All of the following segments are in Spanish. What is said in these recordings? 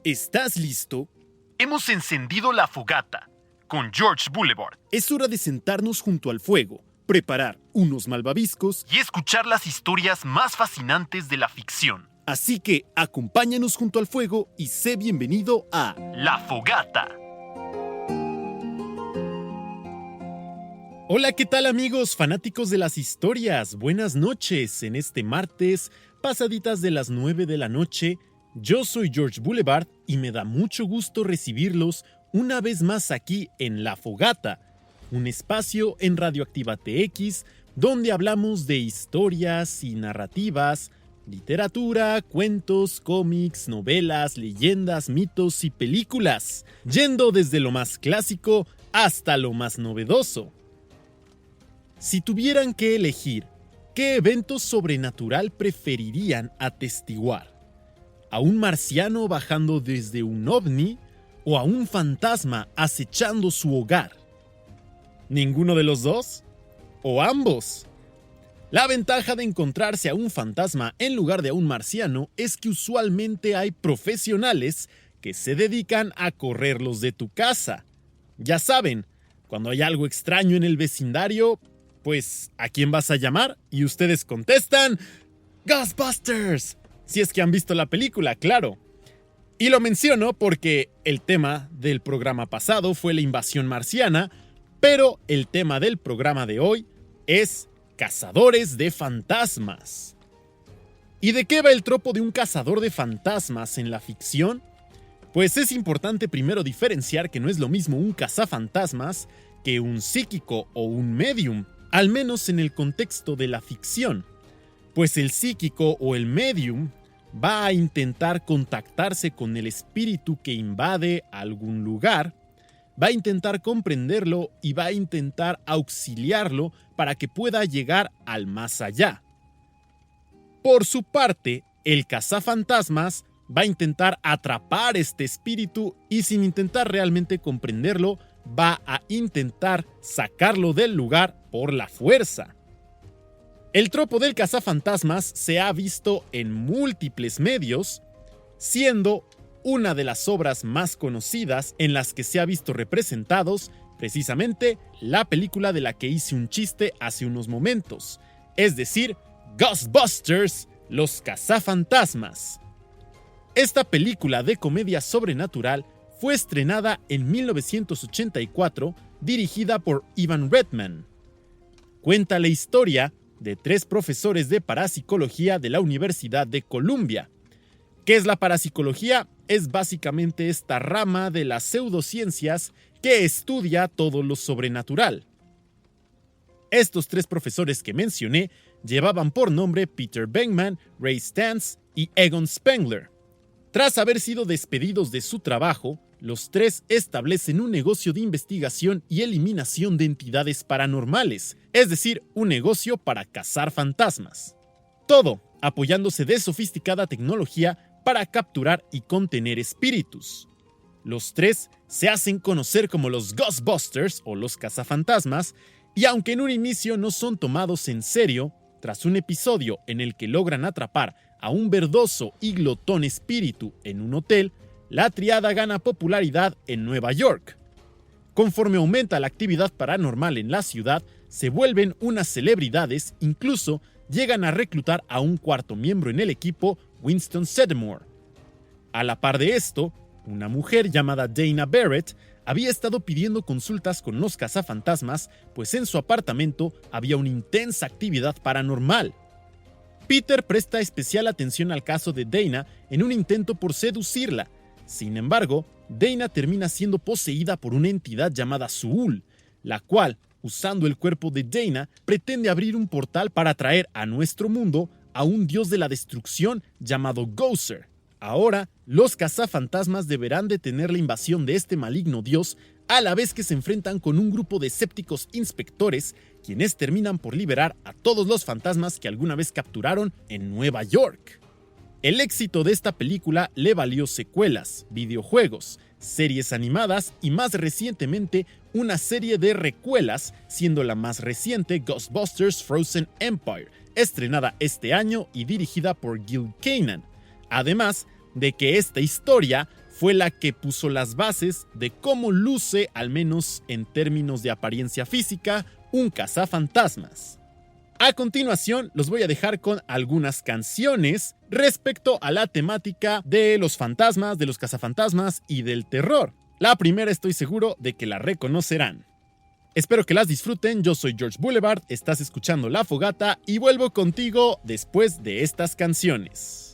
¿Estás listo? Hemos encendido la fogata con George Boulevard Es hora de sentarnos junto al fuego, preparar unos malvaviscos y escuchar las historias más fascinantes de la ficción. Así que acompáñanos junto al fuego y sé bienvenido a La Fogata. Hola, ¿qué tal amigos fanáticos de las historias? Buenas noches en este martes, pasaditas de las 9 de la noche. Yo soy George Boulevard y me da mucho gusto recibirlos una vez más aquí en La Fogata, un espacio en Radioactiva TX donde hablamos de historias y narrativas, literatura, cuentos, cómics, novelas, leyendas, mitos y películas, yendo desde lo más clásico hasta lo más novedoso. Si tuvieran que elegir, ¿qué evento sobrenatural preferirían atestiguar? ¿A un marciano bajando desde un ovni o a un fantasma acechando su hogar? ¿Ninguno de los dos? ¿O ambos? La ventaja de encontrarse a un fantasma en lugar de a un marciano es que usualmente hay profesionales que se dedican a correrlos de tu casa. Ya saben, cuando hay algo extraño en el vecindario, pues, ¿a quién vas a llamar? Y ustedes contestan, ¡Ghostbusters! Si es que han visto la película, claro. Y lo menciono porque el tema del programa pasado fue la invasión marciana, pero el tema del programa de hoy es cazadores de fantasmas. ¿Y de qué va el tropo de un cazador de fantasmas en la ficción? Pues es importante primero diferenciar que no es lo mismo un cazafantasmas que un psíquico o un medium, al menos en el contexto de la ficción, pues el psíquico o el medium va a intentar contactarse con el espíritu que invade algún lugar, va a intentar comprenderlo y va a intentar auxiliarlo para que pueda llegar al más allá. Por su parte, el cazafantasmas va a intentar atrapar este espíritu y sin intentar realmente comprenderlo, va a intentar sacarlo del lugar por la fuerza. El tropo del cazafantasmas se ha visto en múltiples medios, siendo una de las obras más conocidas en las que se ha visto representados precisamente la película de la que hice un chiste hace unos momentos, es decir, Ghostbusters, los cazafantasmas. Esta película de comedia sobrenatural fue estrenada en 1984, dirigida por Ivan Reitman. Cuenta la historia de 3 profesores de parapsicología de la Universidad de Columbia. ¿Qué es la parapsicología? Es básicamente esta rama de las pseudociencias que estudia todo lo sobrenatural. Estos 3 profesores que mencioné llevaban por nombre Peter Venkman, Ray Stantz y Egon Spengler. Tras haber sido despedidos de su trabajo, los 3 establecen un negocio de investigación y eliminación de entidades paranormales, es decir, un negocio para cazar fantasmas. Todo apoyándose de sofisticada tecnología para capturar y contener espíritus. Los 3 se hacen conocer como los Ghostbusters o los cazafantasmas, y aunque en un inicio no son tomados en serio, tras un episodio en el que logran atrapar a un verdoso y glotón espíritu en un hotel, la triada gana popularidad en Nueva York. Conforme aumenta la actividad paranormal en la ciudad, se vuelven unas celebridades, incluso llegan a reclutar a un 4º miembro en el equipo, Winston Zeddemore. A la par de esto, una mujer llamada Dana Barrett había estado pidiendo consultas con los cazafantasmas, pues en su apartamento había una intensa actividad paranormal. Peter presta especial atención al caso de Dana en un intento por seducirla. Sin embargo, Dana termina siendo poseída por una entidad llamada Zuul, la cual, usando el cuerpo de Dana, pretende abrir un portal para traer a nuestro mundo a un dios de la destrucción llamado Gozer. Ahora, los cazafantasmas deberán detener la invasión de este maligno dios, a la vez que se enfrentan con un grupo de escépticos inspectores, quienes terminan por liberar a todos los fantasmas que alguna vez capturaron en Nueva York. El éxito de esta película le valió secuelas, videojuegos, series animadas y más recientemente una serie de recuelas, siendo la más reciente Ghostbusters Frozen Empire, estrenada este año y dirigida por Gil Kanan. Además de que esta historia fue la que puso las bases de cómo luce, al menos en términos de apariencia física, un cazafantasmas. A continuación, los voy a dejar con algunas canciones respecto a la temática de los fantasmas, de los cazafantasmas y del terror. La primera estoy seguro de que la reconocerán. Espero que las disfruten, yo soy George Boulevard, estás escuchando La Fogata y vuelvo contigo después de estas canciones.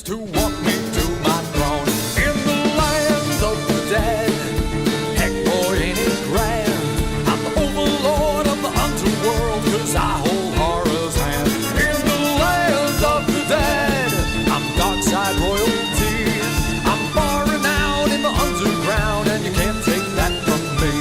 To walk me to my throne in the land of the dead. Heck, boy, ain't it grand? I'm the overlord of the underworld, 'cause I hold horror's hand. In the land of the dead, I'm dark side royalty. I'm far renowned in the underground, and you can't take that from me.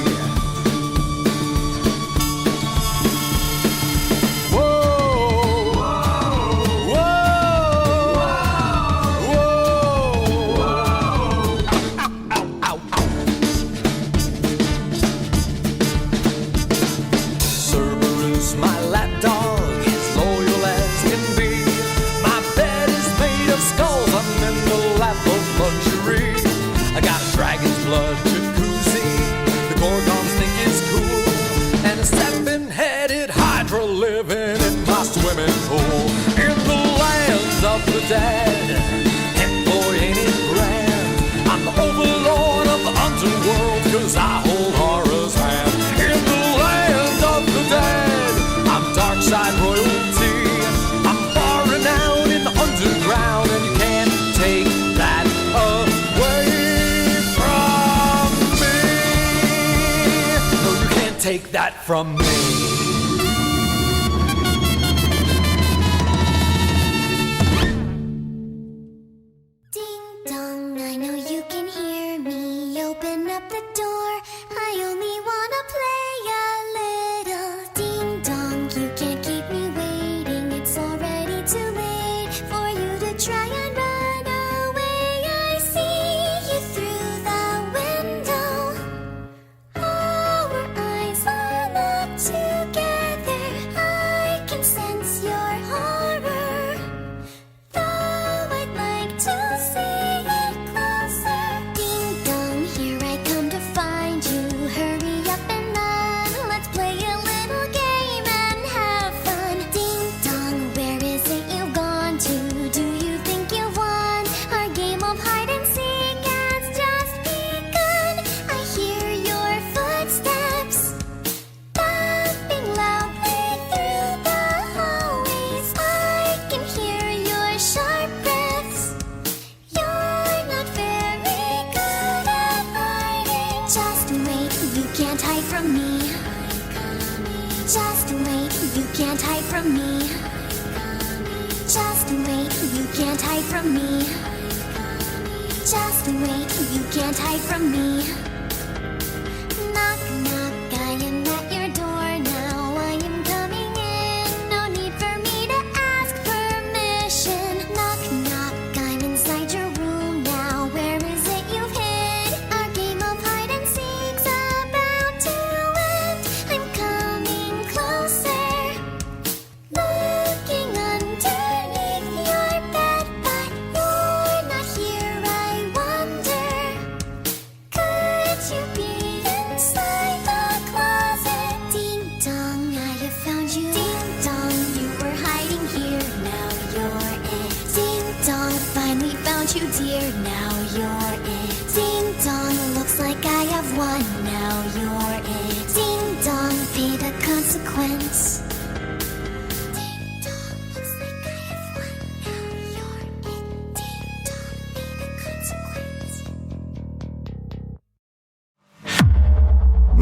Living in my swimming pool in the lands of the dead. Heck, boy, ain't it grand? I'm the overlord of the underworld, 'cause I hold horror's hand. In the land of the dead, I'm dark side royalty. I'm far renowned in the underground, and you can't take that away from me. No, you can't take that from me.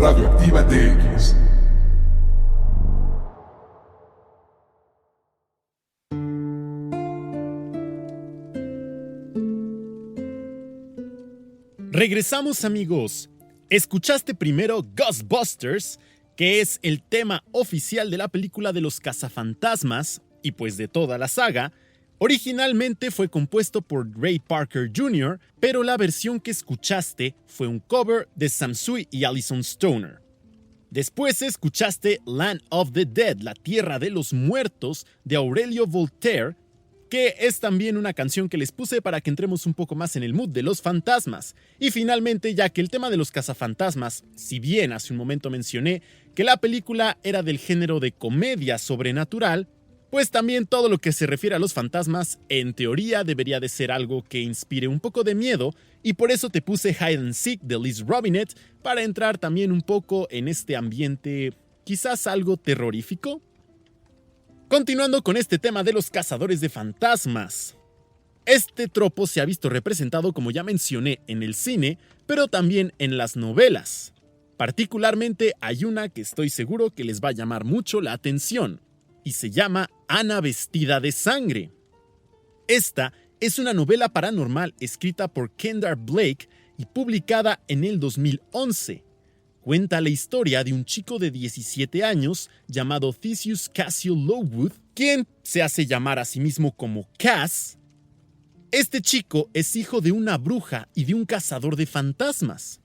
Radioactiva TX. Regresamos, amigos. Escuchaste primero Ghostbusters, que es el tema oficial de la película de los cazafantasmas y pues de toda la saga. Originalmente fue compuesto por Ray Parker Jr., pero la versión que escuchaste fue un cover de Sam Tsui y Alison Stoner. Después escuchaste Land of the Dead, la tierra de los muertos, de Aurelio Voltaire, que es también una canción que les puse para que entremos un poco más en el mood de los fantasmas. Y finalmente, ya que el tema de los cazafantasmas, si bien hace un momento mencioné que la película era del género de comedia sobrenatural, pues también todo lo que se refiere a los fantasmas, en teoría debería de ser algo que inspire un poco de miedo, y por eso te puse Hide and Seek de Liz Robinette, para entrar también un poco en este ambiente quizás algo terrorífico. Continuando con este tema de los cazadores de fantasmas. Este tropo se ha visto representado, como ya mencioné, en el cine, pero también en las novelas. Particularmente hay una que estoy seguro que les va a llamar mucho la atención, y se llama Ana vestida de sangre. Esta es una novela paranormal escrita por Kendall Blake y publicada en el 2011. Cuenta la historia de un chico de 17 años llamado Theseus Cassio Lowood, quien se hace llamar a sí mismo como Cass. Este chico es hijo de una bruja y de un cazador de fantasmas.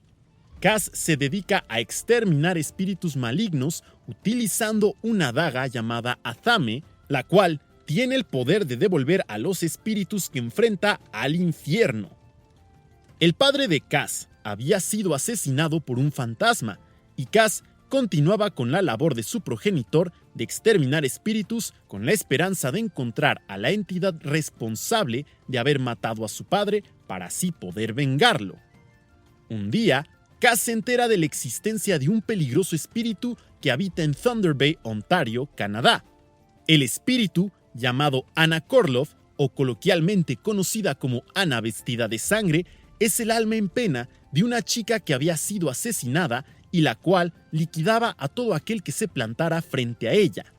Cass se dedica a exterminar espíritus malignos utilizando una daga llamada Athame, la cual tiene el poder de devolver a los espíritus que enfrenta al infierno. El padre de Cass había sido asesinado por un fantasma, y Cass continuaba con la labor de su progenitor de exterminar espíritus con la esperanza de encontrar a la entidad responsable de haber matado a su padre para así poder vengarlo. Un día, Cass se entera de la existencia de un peligroso espíritu que habita en Thunder Bay, Ontario, Canadá. El espíritu, llamado Anna Korloff, o coloquialmente conocida como Ana vestida de sangre, es el alma en pena de una chica que había sido asesinada y la cual liquidaba a todo aquel que se plantara frente a ella.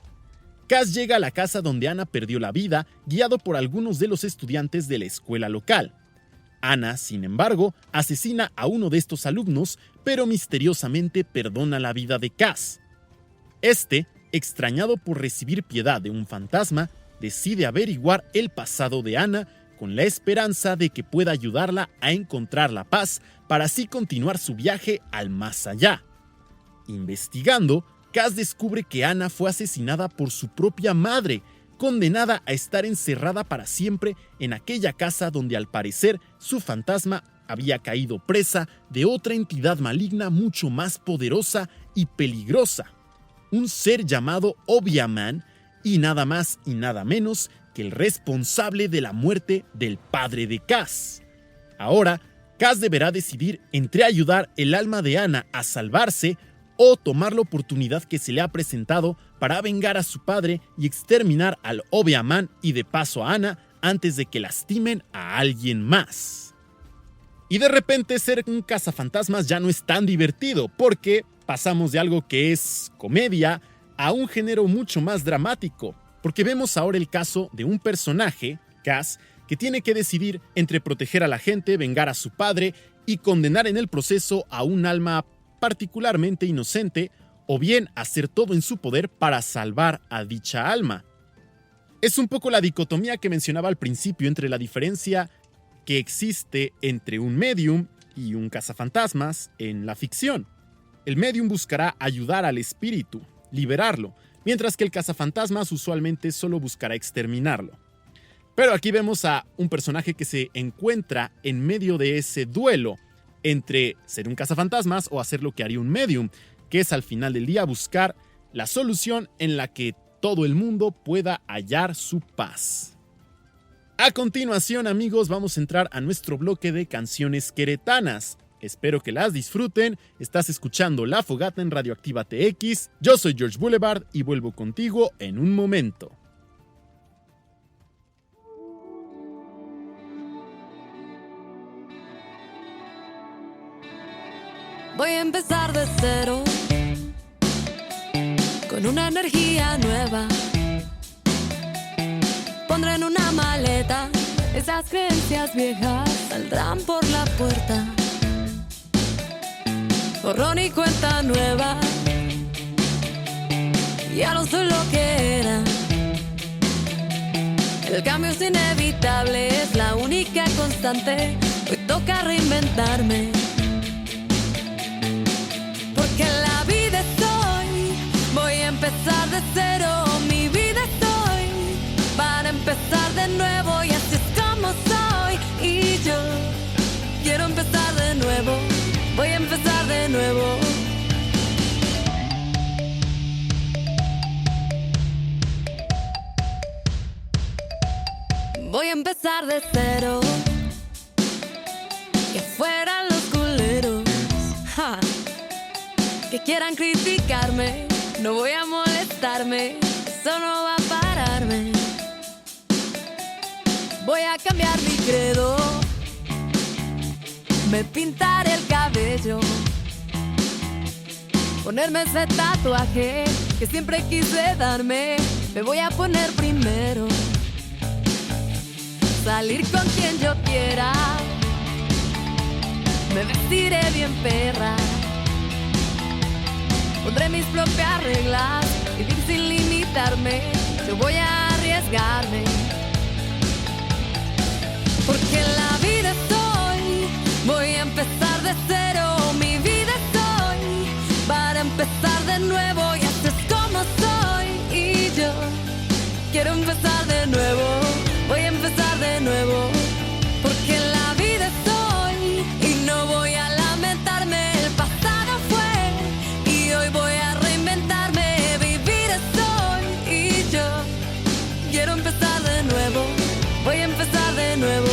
Cass llega a la casa donde Anna perdió la vida, guiado por algunos de los estudiantes de la escuela local. Anna, sin embargo, asesina a uno de estos alumnos, pero misteriosamente perdona la vida de Cass. Este, extrañado por recibir piedad de un fantasma, decide averiguar el pasado de Anna con la esperanza de que pueda ayudarla a encontrar la paz para así continuar su viaje al más allá. Investigando, Cass descubre que Anna fue asesinada por su propia madre, condenada a estar encerrada para siempre en aquella casa donde al parecer su fantasma había caído presa de otra entidad maligna mucho más poderosa y peligrosa, un ser llamado Obeah-Man, y nada más y nada menos que el responsable de la muerte del padre de Cass. Ahora, Cass deberá decidir entre ayudar el alma de Anna a salvarse o tomar la oportunidad que se le ha presentado para vengar a su padre y exterminar al Obeah-Man y de paso a Anna antes de que lastimen a alguien más. Y de repente ser un cazafantasmas ya no es tan divertido, porque pasamos de algo que es comedia a un género mucho más dramático, porque vemos ahora el caso de un personaje, Cass, que tiene que decidir entre proteger a la gente, vengar a su padre y condenar en el proceso a un alma particularmente inocente, o bien hacer todo en su poder para salvar a dicha alma. Es un poco la dicotomía que mencionaba al principio entre la diferencia que existe entre un medium y un cazafantasmas en la ficción. El medium buscará ayudar al espíritu, liberarlo, mientras que el cazafantasmas usualmente solo buscará exterminarlo. Pero aquí vemos a un personaje que se encuentra en medio de ese duelo entre ser un cazafantasmas o hacer lo que haría un medium, que es al final del día buscar la solución en la que todo el mundo pueda hallar su paz. A continuación, amigos, vamos a entrar a nuestro bloque de canciones queretanas. Espero que las disfruten. Estás escuchando La Fogata en Radioactiva TX. Yo soy George Boulevard y vuelvo contigo en un momento. Voy a empezar de cero, con una energía nueva. Pondré en una maleta esas creencias viejas, saldrán por la puerta. Borrón y cuenta nueva, ya no soy lo que era. El cambio es inevitable, es la única constante. Hoy toca reinventarme. Porque la vida estoy, voy a empezar de cero. Mi vida estoy, para empezar de nuevo. Y así es como soy. Y yo quiero empezar de nuevo. Voy a empezar de nuevo. Voy a empezar de cero. Que fueran los culeros. Ja. Que quieran criticarme, no voy a molestarme, eso no va a pararme. Voy a cambiar mi credo, me pintaré el cabello, ponerme ese tatuaje que siempre quise darme. Me voy a poner primero, salir con quien yo quiera, me vestiré bien perra. Pondré mis propias reglas, vivir sin limitarme. Yo voy a arriesgarme. Porque en la vida estoy, voy a empezar de cero. Mi vida estoy, para empezar de nuevo. Y así es como soy. Y yo quiero empezar de nuevo. Voy a empezar de nuevo. Porque en la vida estoy, y no voy a lamentarme. El pasado fue, y hoy voy a reinventarme. Vivir estoy, y yo quiero empezar de nuevo. Voy a empezar de nuevo.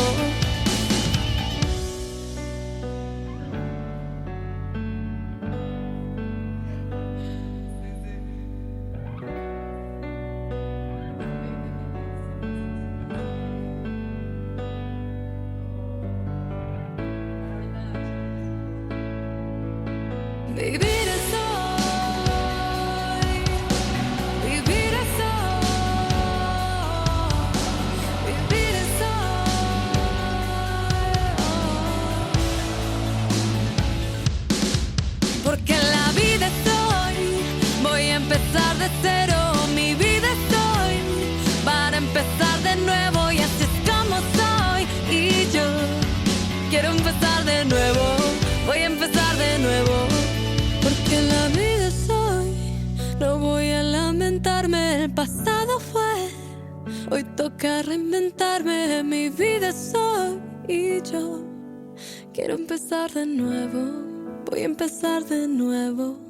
el pasado fue. Hoy toca reinventarme, mi vida soy y yo quiero empezar de nuevo, voy a empezar de nuevo.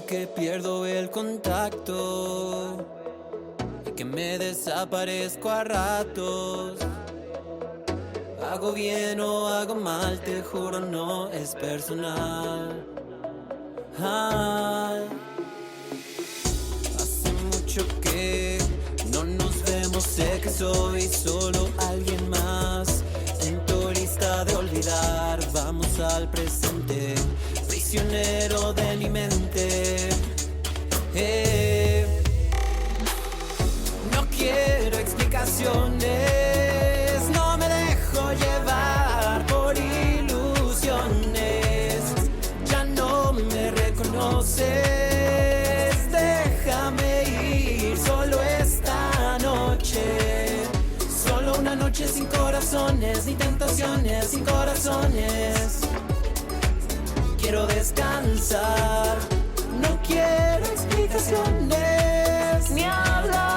de que pierdo el contacto y que me desaparezco a ratos. Hago bien o hago mal, te juro no es personal. Hace mucho que no nos vemos, sé que soy solo alguien más en tu lista de olvidar. Vamos al presente, prisionero de mi mente. No quiero explicaciones, no me dejo llevar por ilusiones. Ya no me reconoces, déjame ir solo esta noche. Solo una noche sin corazones, ni tentaciones, sin corazones. Quiero descansar, no quiero explicaciones ni hablar.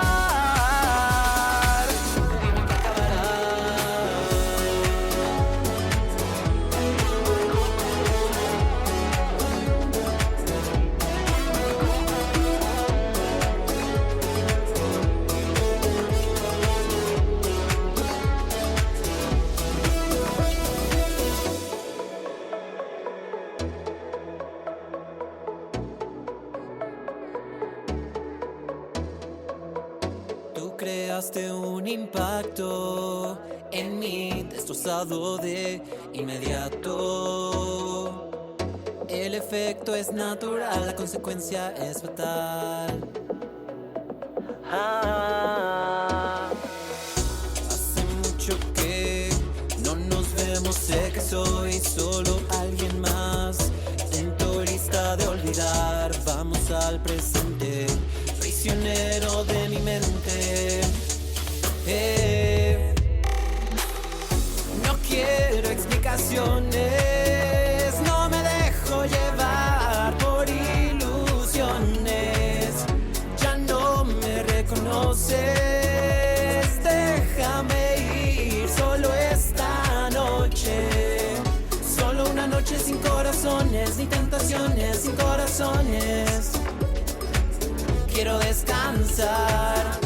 Creaste un impacto en mí, destrozado de inmediato. El efecto es natural, la consecuencia es fatal. Hace mucho que no nos vemos, sé que soy solo alguien más en tu lista de olvidar. Vamos al presente, prisionero de mi mente. No quiero explicaciones, no me dejo llevar por ilusiones. Ya no me reconoces, déjame ir solo esta noche. Solo una noche sin corazones, ni tentaciones, sin corazones. Quiero descansar,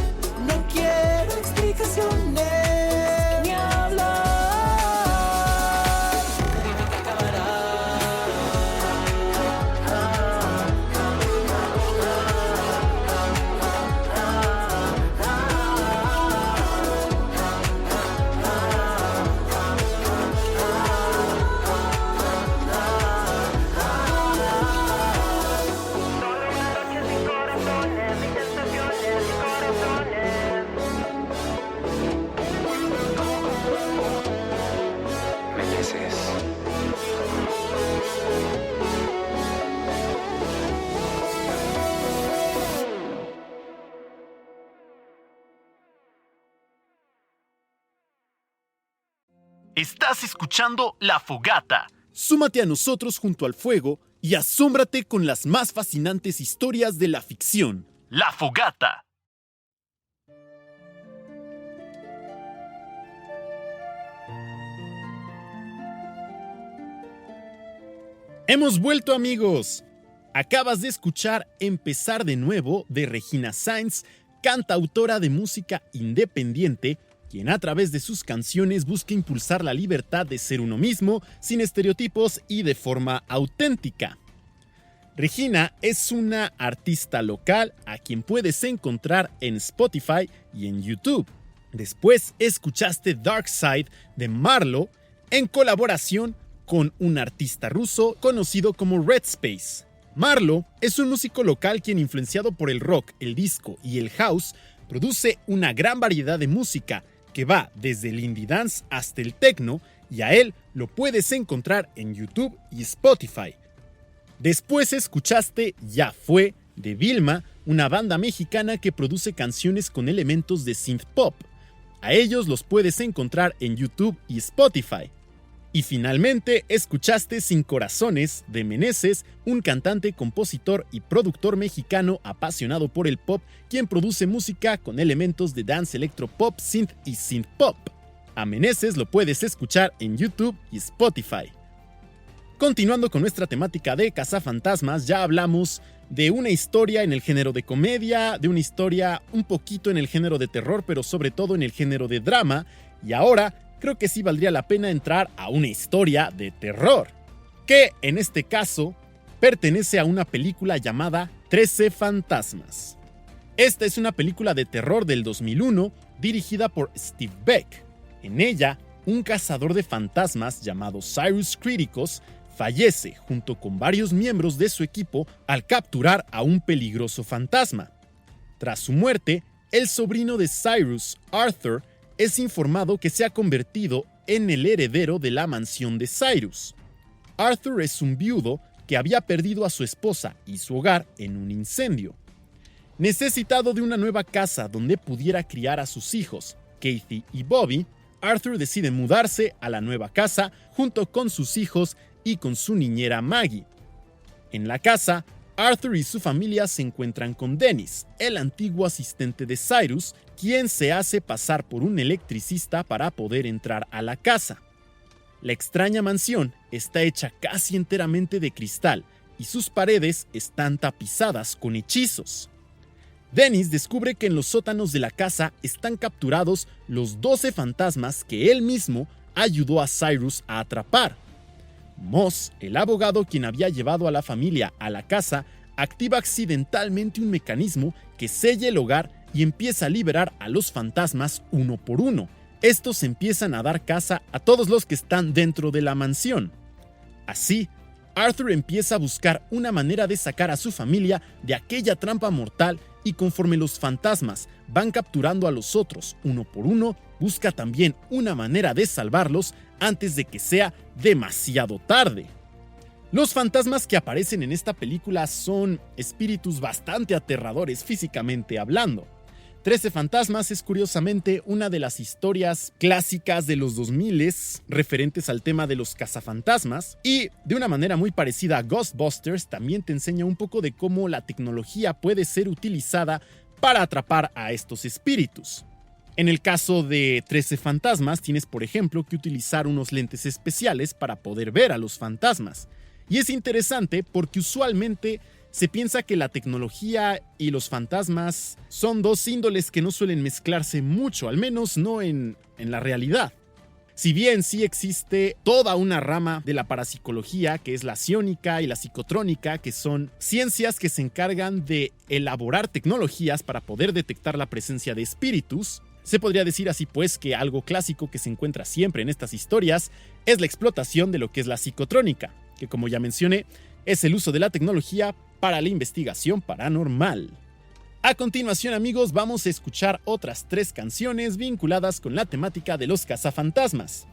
no quiero explicaciones ni hablar. Estás escuchando La Fogata. Súmate a nosotros junto al fuego y asómbrate con las más fascinantes historias de la ficción. La Fogata. ¡Hemos vuelto, amigos! Acabas de escuchar Empezar de Nuevo de Regina Sainz, cantautora de música independiente, quien a través de sus canciones busca impulsar la libertad de ser uno mismo, sin estereotipos y de forma auténtica. Regina es una artista local a quien puedes encontrar en Spotify y en YouTube. Después escuchaste Dark Side de Marlo en colaboración con un artista ruso conocido como Red Space. Marlo es un músico local quien, influenciado por el rock, el disco y el house, produce una gran variedad de música que va desde el indie dance hasta el techno, y a él lo puedes encontrar en YouTube y Spotify. Después escuchaste Ya Fue de Vilma, una banda mexicana que produce canciones con elementos de synth pop. A ellos los puedes encontrar en YouTube y Spotify. Y finalmente escuchaste Sin Corazones de Meneses, un cantante, compositor y productor mexicano apasionado por el pop, quien produce música con elementos de dance, electropop, synth y synth pop. A Meneses lo puedes escuchar en YouTube y Spotify. Continuando con nuestra temática de cazafantasmas, ya hablamos de una historia en el género de comedia, de una historia un poquito en el género de terror, pero sobre todo en el género de drama, y ahora creo que sí valdría la pena entrar a una historia de terror, que en este caso pertenece a una película llamada 13 Fantasmas. Esta es una película de terror del 2001 dirigida por Steve Beck. En ella, un cazador de fantasmas llamado Cyrus Kriticos fallece junto con varios miembros de su equipo al capturar a un peligroso fantasma. Tras su muerte, el sobrino de Cyrus, Arthur, es informado que se ha convertido en el heredero de la mansión de Cyrus. Arthur es un viudo que había perdido a su esposa y su hogar en un incendio. Necesitado de una nueva casa donde pudiera criar a sus hijos, Kathy y Bobby, Arthur decide mudarse a la nueva casa junto con sus hijos y con su niñera Maggie. En la casa, Arthur y su familia se encuentran con Dennis, el antiguo asistente de Cyrus, quien se hace pasar por un electricista para poder entrar a la casa. La extraña mansión está hecha casi enteramente de cristal y sus paredes están tapizadas con hechizos. Dennis descubre que en los sótanos de la casa están capturados los 12 fantasmas que él mismo ayudó a Cyrus a atrapar. Moss, el abogado quien había llevado a la familia a la casa, activa accidentalmente un mecanismo que sella el hogar y empieza a liberar a los fantasmas uno por uno. Estos empiezan a dar caza a todos los que están dentro de la mansión. Así, Arthur empieza a buscar una manera de sacar a su familia de aquella trampa mortal y conforme los fantasmas van capturando a los otros uno por uno, busca también una manera de salvarlos antes de que sea demasiado tarde. Los fantasmas que aparecen en esta película son espíritus bastante aterradores físicamente hablando. 13 Fantasmas es curiosamente una de las historias clásicas de los 2000 referentes al tema de los cazafantasmas y de una manera muy parecida a Ghostbusters también te enseña un poco de cómo la tecnología puede ser utilizada para atrapar a estos espíritus. En el caso de 13 Fantasmas tienes por ejemplo que utilizar unos lentes especiales para poder ver a los fantasmas. Y es interesante porque usualmente se piensa que la tecnología y los fantasmas son dos índoles que no suelen mezclarse mucho, al menos no en la realidad. Si bien sí existe toda una rama de la parapsicología, que es la psiónica y la psicotrónica, que son ciencias que se encargan de elaborar tecnologías para poder detectar la presencia de espíritus, se podría decir así pues que algo clásico que se encuentra siempre en estas historias es la explotación de lo que es la psicotrónica, que como ya mencioné, es el uso de la tecnología para la investigación paranormal. A continuación, amigos, vamos a escuchar otras 3 canciones vinculadas con la temática de los cazafantasmas.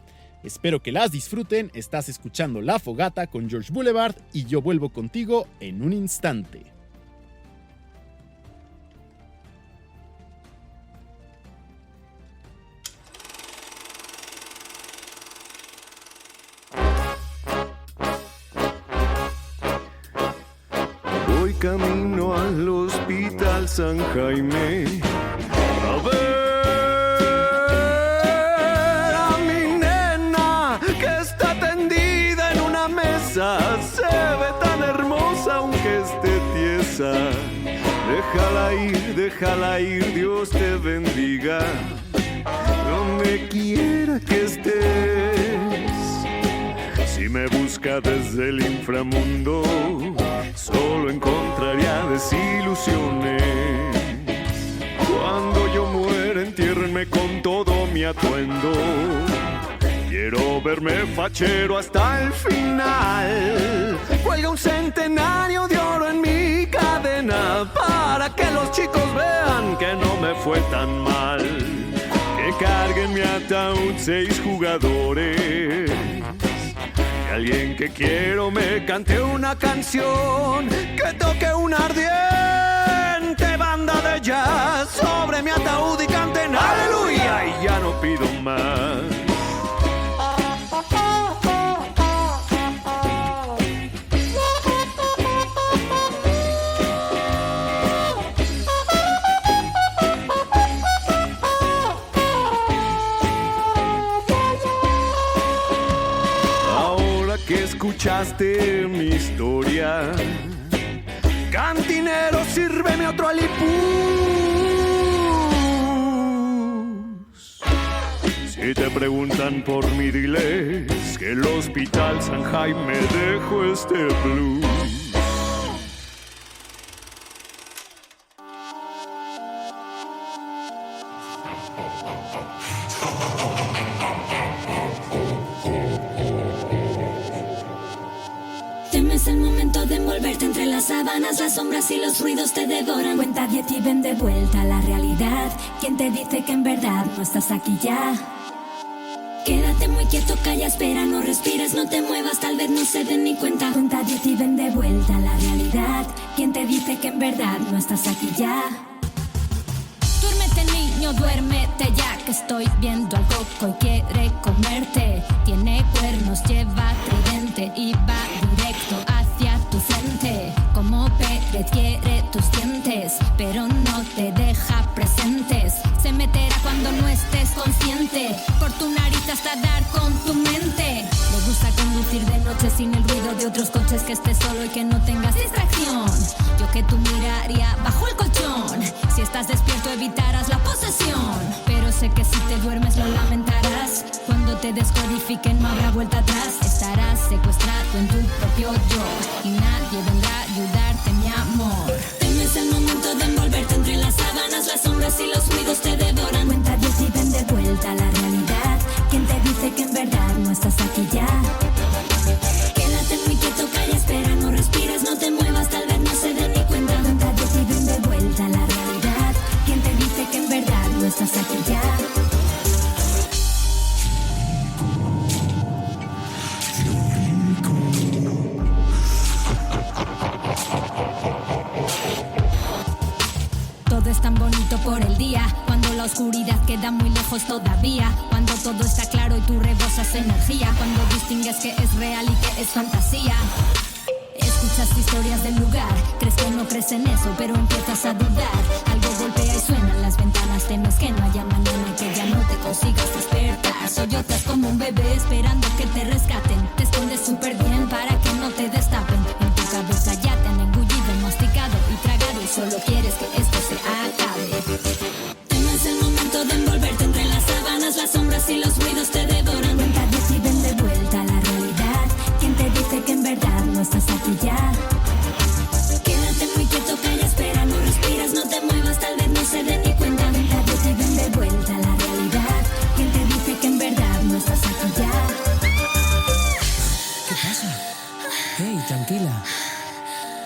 Espero que las disfruten. Estás escuchando La Fogata con George Boulevard y yo vuelvo contigo en un instante. Camino al Hospital San Jaime a ver a mi nena que está tendida en una mesa. Se ve tan hermosa aunque esté tiesa. Déjala ir, Dios te bendiga. Donde quiera que estés, si me busca desde el inframundo, solo encontraría desilusiones. Cuando yo muera, entiérrenme con todo mi atuendo. Quiero verme fachero hasta el final. Cuelga un centenario de oro en mi cadena para que los chicos vean que no me fue tan mal. Que carguen mi ataúd 6 jugadores. Alguien que quiero me cante una canción, que toque una ardiente banda de jazz sobre mi ataúd y canten aleluya y ya no pido más. escuchaste mi historia. Cantinero, sírveme otro alipuz. Si te preguntan por mí, diles que el Hospital San Jaime dejó este blues. Temes el momento de envolverte entre las sábanas, las sombras y los ruidos te devoran. Cuenta 10 y ven de vuelta a la realidad. ¿Quién te dice que en verdad no estás aquí ya? Quédate muy quieto, calla, espera, no respires, no te muevas, tal vez no se den ni cuenta. Cuenta 10 y ven de vuelta a la realidad. ¿Quién te dice que en verdad no estás aquí ya? Duérmete, niño, duérmete ya, que estoy viendo al coco y quiere comerte. Tiene cuernos, lleva tridente y va directo hacia tu frente. Como Pérez quiere tus dientes, pero no te deja presentes. Se meterá cuando no estés consciente, por tu nariz hasta dar con tu mente. Le gusta conducir de noche sin el ruido de otros coches, que estés solo y que no tengas distracción. Yo que tú miraría bajo el colchón, si estás despierto evitarás la posesión. Pero sé que si te duermes lo lamentarás, cuando te descodifiquen no habrá vuelta atrás. Estarás secuestrado en tu propio yo y nadie vendrá a ayudarte, mi amor. Temes el momento de envolverte entre las sábanas, las sombras y los ruidos te devoran. Cuenta 10 y ven de vuelta a la realidad. ¿Quién te dice que en verdad no estás aquí ya? Quédate muy quieto, calla, espera, no respires, no te muevas, tal vez no se den ni cuenta. Cuenta 10 y ven de vuelta a la realidad. ¿Quién te dice que en verdad no estás aquí ya? Todo es tan bonito por el día, cuando la oscuridad queda muy lejos todavía, cuando todo está claro y tú rebosas energía, cuando distingues que es real y que es fantasía. Escuchas historias del lugar, crees que no crees en eso, pero empiezas a dudar. Algo golpea y suena en las ventanas, temes que no haya mañana, que ya no te consigas despertar. Sollozas como un bebé esperando que te rescaten, te escondes súper bien para que no te destapen. En tu cabeza ya te han engullido, masticado y tragado, y solo quieres que esto se acabe. Temes el momento de envolverte entre las sábanas, las sombras y los ruidos te devoran. Cuenta 10 y ven de vuelta a la realidad. ¿Quién te dice que en verdad no estás aquí ya? Quédate muy quieto, calla, espera, no respiras, no te muevas, tal vez no se den ni cuenta. Cuenta 10 y ven de vuelta a la realidad. ¿Quién te dice que en verdad no estás aquí ya? ¿Qué pasa? Hey, tranquila.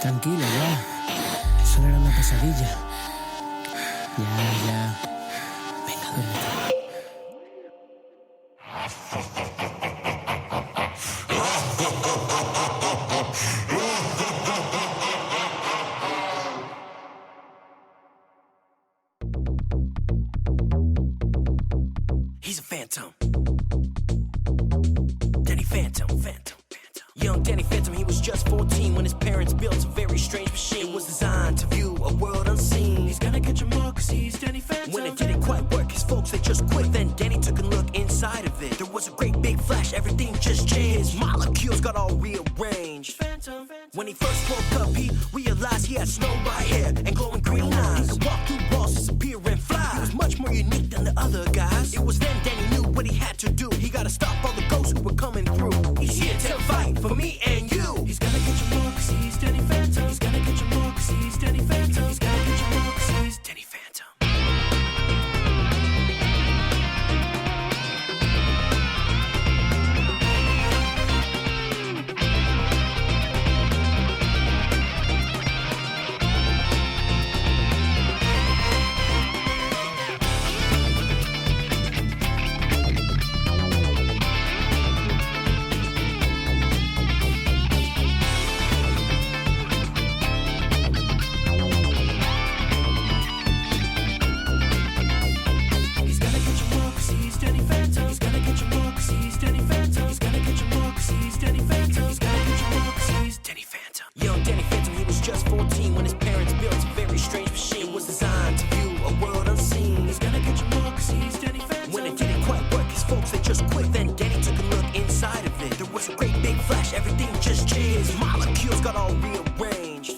Tranquila, ya. Solo era una pesadilla. Ya. Venga, duérmete. He's a phantom. Danny Phantom. Young Danny Phantom, he was just 14 when his parents built a very strange machine. It was designed to view a world unseen. He's gonna catch 'em all 'cause he's Danny Phantom. When it didn't quite work, his folks, they just quit. Then Danny took a look inside of it. There was a great big flash, everything just changed. His molecules got all rearranged. When he first woke up, he realized he had snow white hair and glowing green eyes. He could walk through walls, disappear and fly. He was much more unique than the other guys. It was then Danny knew what he had to do. He gotta stop all the ghosts who were coming through. He's here to fight for me and you. He's gonna catch 'em all 'cause he's Danny Phantom. He's gonna catch 'em all 'cause he's Danny Phantom. He's gonna catch 'em all 'cause he's Danny Phantom. Just quit. Then Danny took a look inside of it. There was a great big flash, everything just got all rearranged.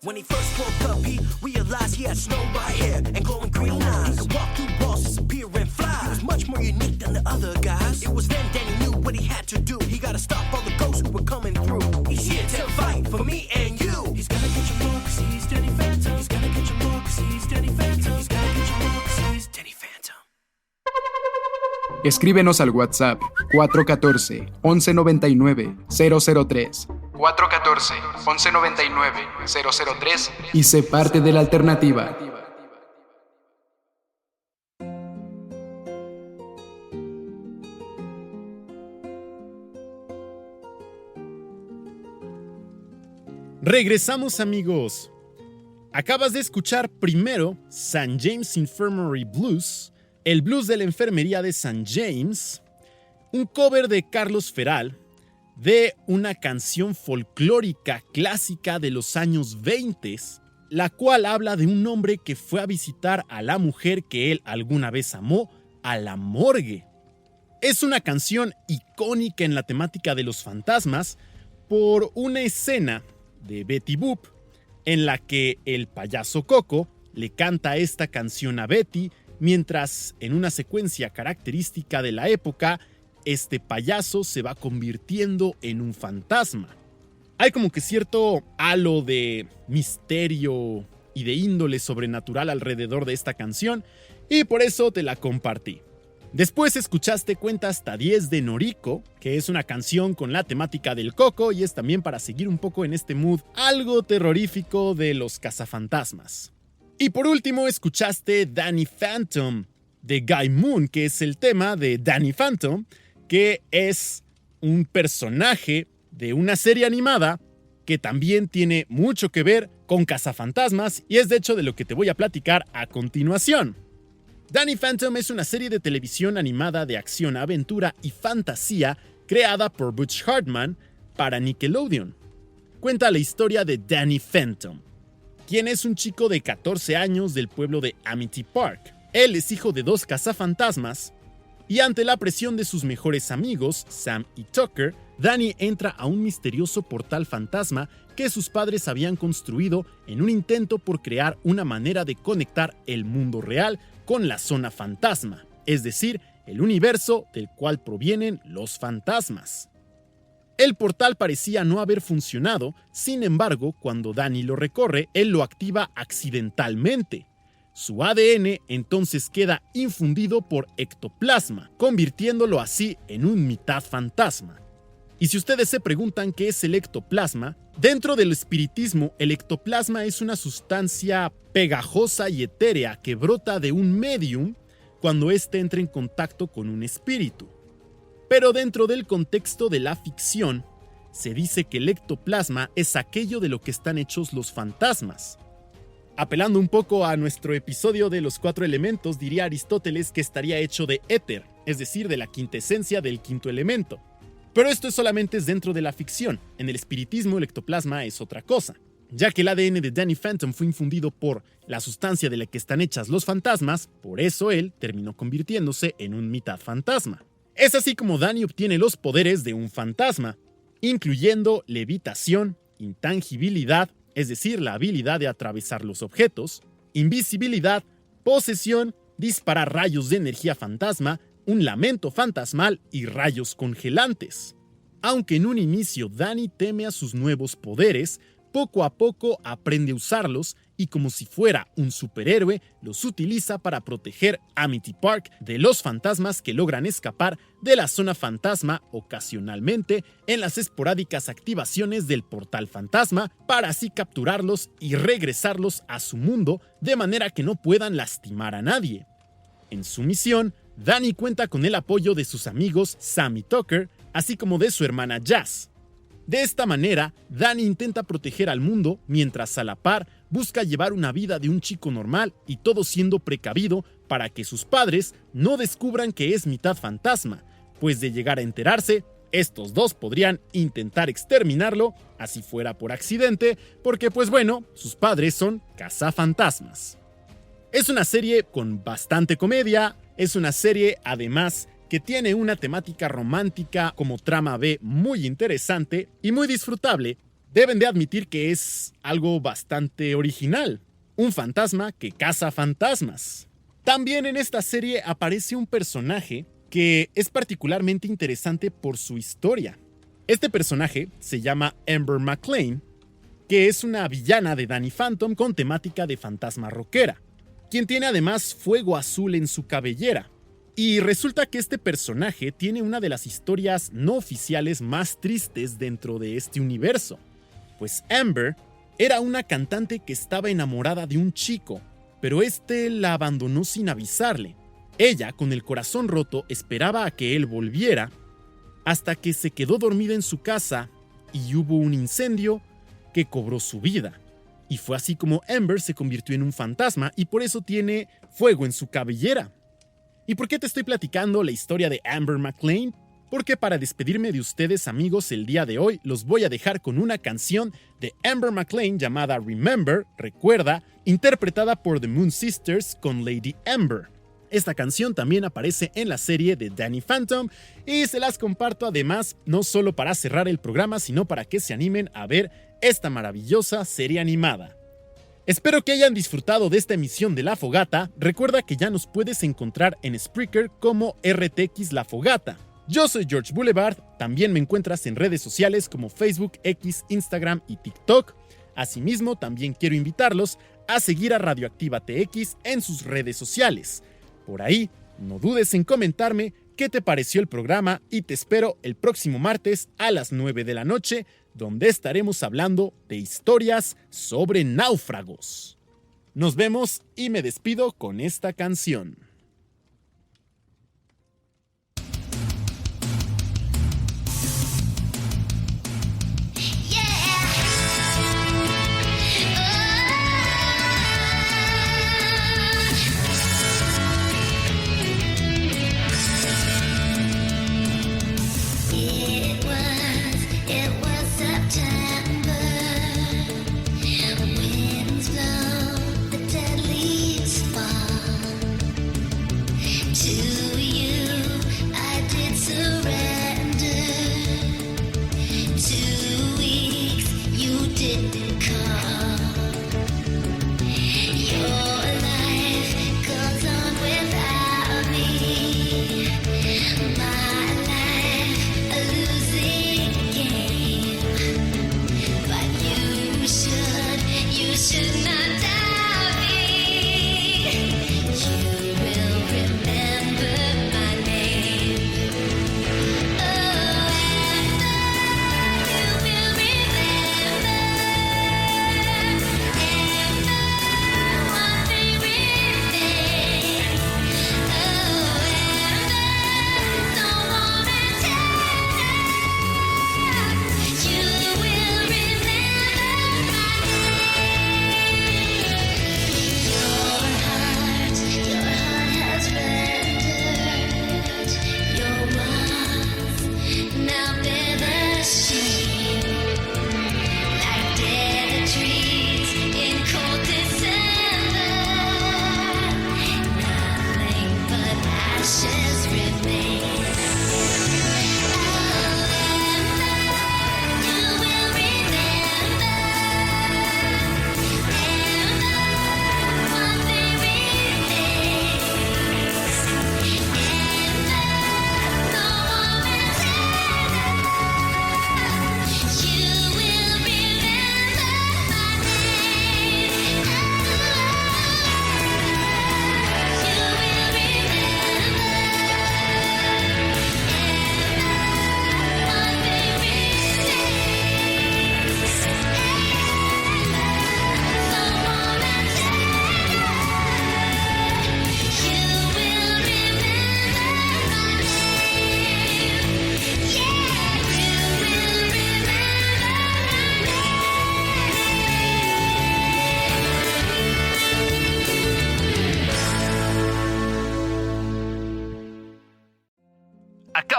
When he first woke up, he realized he had snow white hair and glowing green eyes. He could walk through walls, disappear and fly. He was much more unique than the other guys. It was then that he knew what he had to do. He gotta stop all the ghosts who were coming through. He's here to fight for me and you. He's gonna get you more 'cause he's Danny Phantom. He's gonna get you more 'cause he's Danny Phantom. He's gonna get you more 'cause he's Danny Phantom. Escríbenos al WhatsApp 414-1199-003. 414-1199-003 y sé parte de la alternativa. Regresamos, amigos. Acabas de escuchar primero St. James Infirmary Blues, el blues de la enfermería de St. James, un cover de Carlos Feral de una canción folclórica clásica de los años 20, la cual habla de un hombre que fue a visitar a la mujer que él alguna vez amó a la morgue. Es una canción icónica en la temática de los fantasmas por una escena de Betty Boop en la que el payaso Coco le canta esta canción a Betty mientras en una secuencia característica de la época este payaso se va convirtiendo en un fantasma. Hay como que cierto halo de misterio y de índole sobrenatural alrededor de esta canción y por eso te la compartí. Después escuchaste Cuenta hasta 10 de Noriko, que es una canción con la temática del coco y es también para seguir un poco en este mood algo terrorífico de los cazafantasmas. Y por último escuchaste Danny Phantom de Guy Moon, que es el tema de Danny Phantom, que es un personaje de una serie animada que también tiene mucho que ver con cazafantasmas y es de hecho de lo que te voy a platicar a continuación. Danny Phantom es una serie de televisión animada de acción, aventura y fantasía creada por Butch Hartman para Nickelodeon. Cuenta la historia de Danny Phantom, quien es un chico de 14 años del pueblo de Amity Park. Él es hijo de 2 cazafantasmas y ante la presión de sus mejores amigos, Sam y Tucker, Danny entra a un misterioso portal fantasma que sus padres habían construido en un intento por crear una manera de conectar el mundo real con la zona fantasma, es decir, el universo del cual provienen los fantasmas. El portal parecía no haber funcionado, sin embargo, cuando Danny lo recorre, él lo activa accidentalmente. Su ADN entonces queda infundido por ectoplasma, convirtiéndolo así en un mitad fantasma. Y si ustedes se preguntan qué es el ectoplasma, dentro del espiritismo, el ectoplasma es una sustancia pegajosa y etérea que brota de un medium cuando éste entra en contacto con un espíritu. Pero dentro del contexto de la ficción, se dice que el ectoplasma es aquello de lo que están hechos los fantasmas. Apelando un poco a nuestro episodio de los 4 elementos, diría Aristóteles que estaría hecho de éter, es decir, de la quintesencia del quinto elemento. Pero esto solamente es dentro de la ficción. En el espiritismo el ectoplasma es otra cosa, ya que el ADN de Danny Phantom fue infundido por la sustancia de la que están hechas los fantasmas, por eso él terminó convirtiéndose en un mitad fantasma. Es así como Danny obtiene los poderes de un fantasma, incluyendo levitación, intangibilidad, es decir, la habilidad de atravesar los objetos, invisibilidad, posesión, disparar rayos de energía fantasma, un lamento fantasmal y rayos congelantes. Aunque en un inicio Danny teme a sus nuevos poderes, poco a poco aprende a usarlos y como si fuera un superhéroe, los utiliza para proteger Amity Park de los fantasmas que logran escapar de la zona fantasma ocasionalmente en las esporádicas activaciones del portal fantasma para así capturarlos y regresarlos a su mundo de manera que no puedan lastimar a nadie. En su misión, Danny cuenta con el apoyo de sus amigos Sam y Tucker, así como de su hermana Jazz. De esta manera, Danny intenta proteger al mundo mientras a la par busca llevar una vida de un chico normal y todo siendo precavido para que sus padres no descubran que es mitad fantasma, pues de llegar a enterarse, estos dos podrían intentar exterminarlo, así fuera por accidente, porque pues bueno, sus padres son cazafantasmas. Es una serie con bastante comedia, es una serie además que tiene una temática romántica como trama B muy interesante y muy disfrutable, Deben de admitir que es algo bastante original. Un fantasma que caza fantasmas. También en esta serie aparece un personaje que es particularmente interesante por su historia. Este personaje se llama Amber McClain, que es una villana de Danny Phantom con temática de fantasma rockera, quien tiene además fuego azul en su cabellera. Y resulta que este personaje tiene una de las historias no oficiales más tristes dentro de este universo, pues Amber era una cantante que estaba enamorada de un chico, pero este la abandonó sin avisarle. Ella, con el corazón roto, esperaba a que él volviera, hasta que se quedó dormida en su casa y hubo un incendio que cobró su vida. Y fue así como Amber se convirtió en un fantasma y por eso tiene fuego en su cabellera. ¿Y por qué te estoy platicando la historia de Amber McClain? Porque para despedirme de ustedes, amigos, el día de hoy los voy a dejar con una canción de Amber McClain llamada Remember, recuerda, interpretada por The Moon Sisters con Lady Amber. Esta canción también aparece en la serie de Danny Phantom y se las comparto además no solo para cerrar el programa, sino para que se animen a ver esta maravillosa serie animada. Espero que hayan disfrutado de esta emisión de La Fogata. Recuerda que ya nos puedes encontrar en Spreaker como RTX La Fogata. Yo soy George Boulevard, también me encuentras en redes sociales como Facebook, X, Instagram y TikTok. Asimismo, también quiero invitarlos a seguir a Radioactiva TX en sus redes sociales. Por ahí, no dudes en comentarme qué te pareció el programa y te espero el próximo martes a las 9 de la noche, donde estaremos hablando de historias sobre náufragos. Nos vemos y me despido con esta canción.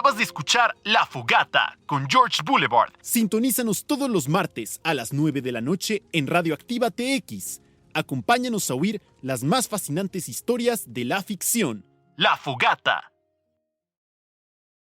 Acabas de escuchar La Fogata con George Boulevard. Sintonízanos todos los martes a las 9 de la noche en Radioactiva TX. Acompáñanos a oír las más fascinantes historias de la ficción. La Fogata.